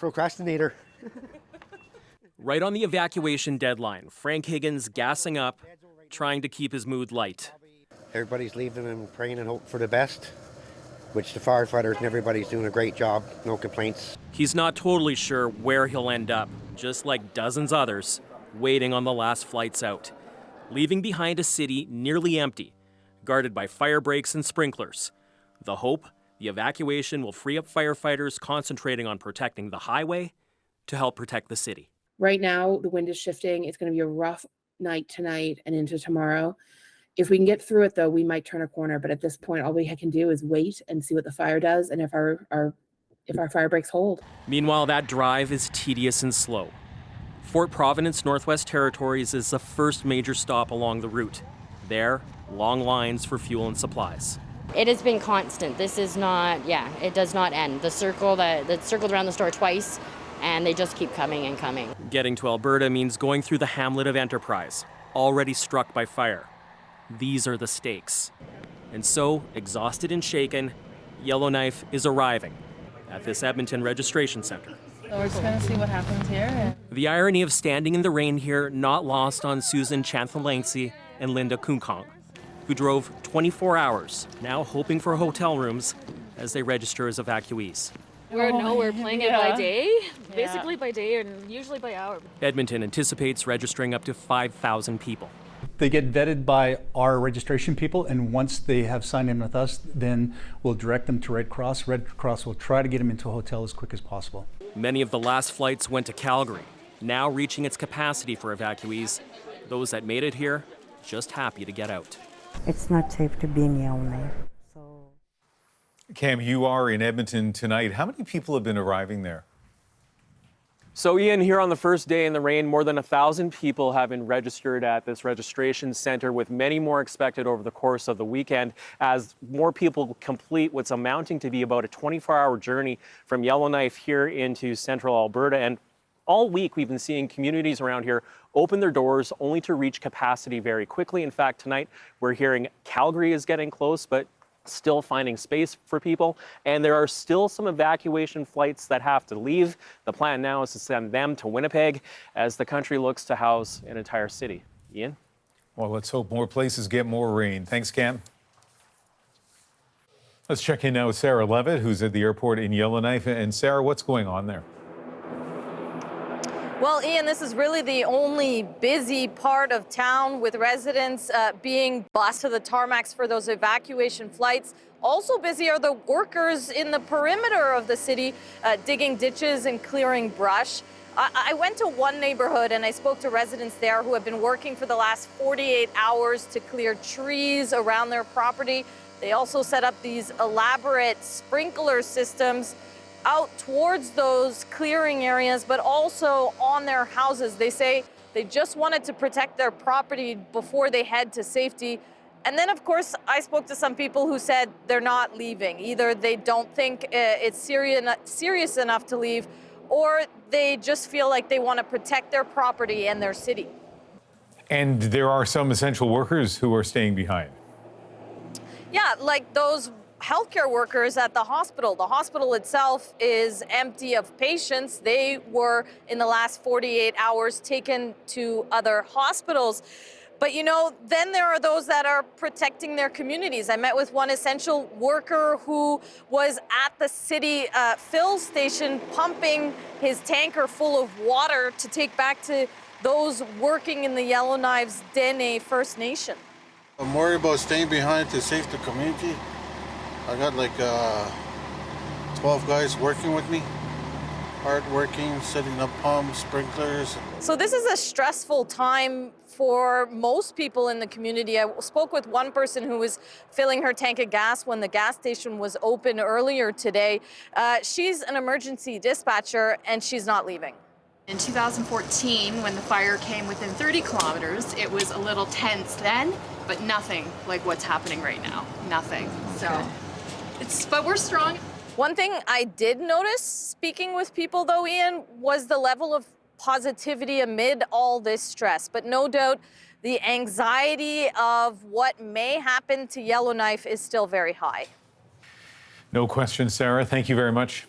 procrastinator. Right on the evacuation deadline, Frank Higgins gassing up, trying to keep his mood light. Everybody's leaving and praying and hoping for the best, which the firefighters and everybody's doing a great job. No complaints. He's not totally sure where he'll end up, just like dozens others, waiting on the last flights out, leaving behind a city nearly empty, guarded by fire breaks and sprinklers. The hope, the evacuation will free up firefighters concentrating on protecting the highway to help protect the city. Right now, the wind is shifting. It's going to be a rough night tonight and into tomorrow. If we can get through it, though, we might turn a corner. But at this point, all we can do is wait and see what the fire does and if our fire breaks hold. Meanwhile, that drive is tedious and slow. Fort Providence, Northwest Territories is the first major stop along the route. There, long lines for fuel and supplies. It has been constant. This is not, it does not end. The circle that circled around the store twice, and they just keep coming and coming. Getting to Alberta means going through the hamlet of Enterprise, already struck by fire. These are the stakes. And so, exhausted and shaken, Yellowknife is arriving at this Edmonton registration center. So we're just going to see what happens here. The irony of standing in the rain here not lost on Susan Chanthalangsy and Linda Kunkong, who drove 24 hours, now hoping for hotel rooms as they register as evacuees. We're playing it by day, basically by day and usually by hour. Edmonton anticipates registering up to 5,000 people. They get vetted by our registration people, and once they have signed in with us, then we'll direct them to Red Cross. Red Cross will try to get them into a hotel as quick as possible. Many of the last flights went to Calgary, now reaching its capacity for evacuees. Those that made it here, just happy to get out. It's not safe to be in Yellowknife. Cam, you are in Edmonton tonight. How many people have been arriving there? So Ian, here on the first day in the rain, more than 1,000 people have been registered at this registration center, with many more expected over the course of the weekend as more people complete what's amounting to be about a 24-hour journey from Yellowknife here into central Alberta. And all week we've been seeing communities around here open their doors only to reach capacity very quickly. In fact, tonight we're hearing Calgary is getting close, but still finding space for people, and there are still some evacuation flights that have to leave. The plan now is to send them to Winnipeg as the country looks to house an entire city. Ian? Well, let's hope more places get more rain. Thanks, Cam. Let's check in now with Sarah Levitt, who's at the airport in Yellowknife. And Sarah, what's going on there? Well, Ian, this is really the only busy part of town, with residents being bused to the tarmacs for those evacuation flights. Also busy are the workers in the perimeter of the city, digging ditches and clearing brush. I went to one neighborhood and I spoke to residents there who have been working for the last 48 hours to clear trees around their property. They also set up these elaborate sprinkler systems out towards those clearing areas, but also on their houses. They say they just wanted to protect their property before they head to safety. And then, of course, I spoke to some people who said they're not leaving. Either they don't think it's serious enough to leave, or they just feel like they want to protect their property and their city. And there are some essential workers who are staying behind. Yeah, like those healthcare workers at the hospital. The hospital itself is empty of patients. They were, in the last 48 hours, taken to other hospitals. But, you know, then there are those that are protecting their communities. I met with one essential worker who was at the city fill station pumping his tanker full of water to take back to those working in the Yellowknife's DNA First Nation. I'm worried about staying behind to save the community. I got like 12 guys working with me, hard working, setting up pumps, sprinklers. So this is a stressful time for most people in the community. I spoke with one person who was filling her tank of gas when the gas station was open earlier today. She's an emergency dispatcher and she's not leaving. In 2014, when the fire came within 30 kilometers, it was a little tense then, but nothing like what's happening right now. Nothing. So. But we're strong. One thing I did notice, speaking with people though, Ian, was the level of positivity amid all this stress. But no doubt, the anxiety of what may happen to Yellowknife is still very high. No question, Sarah. Thank you very much.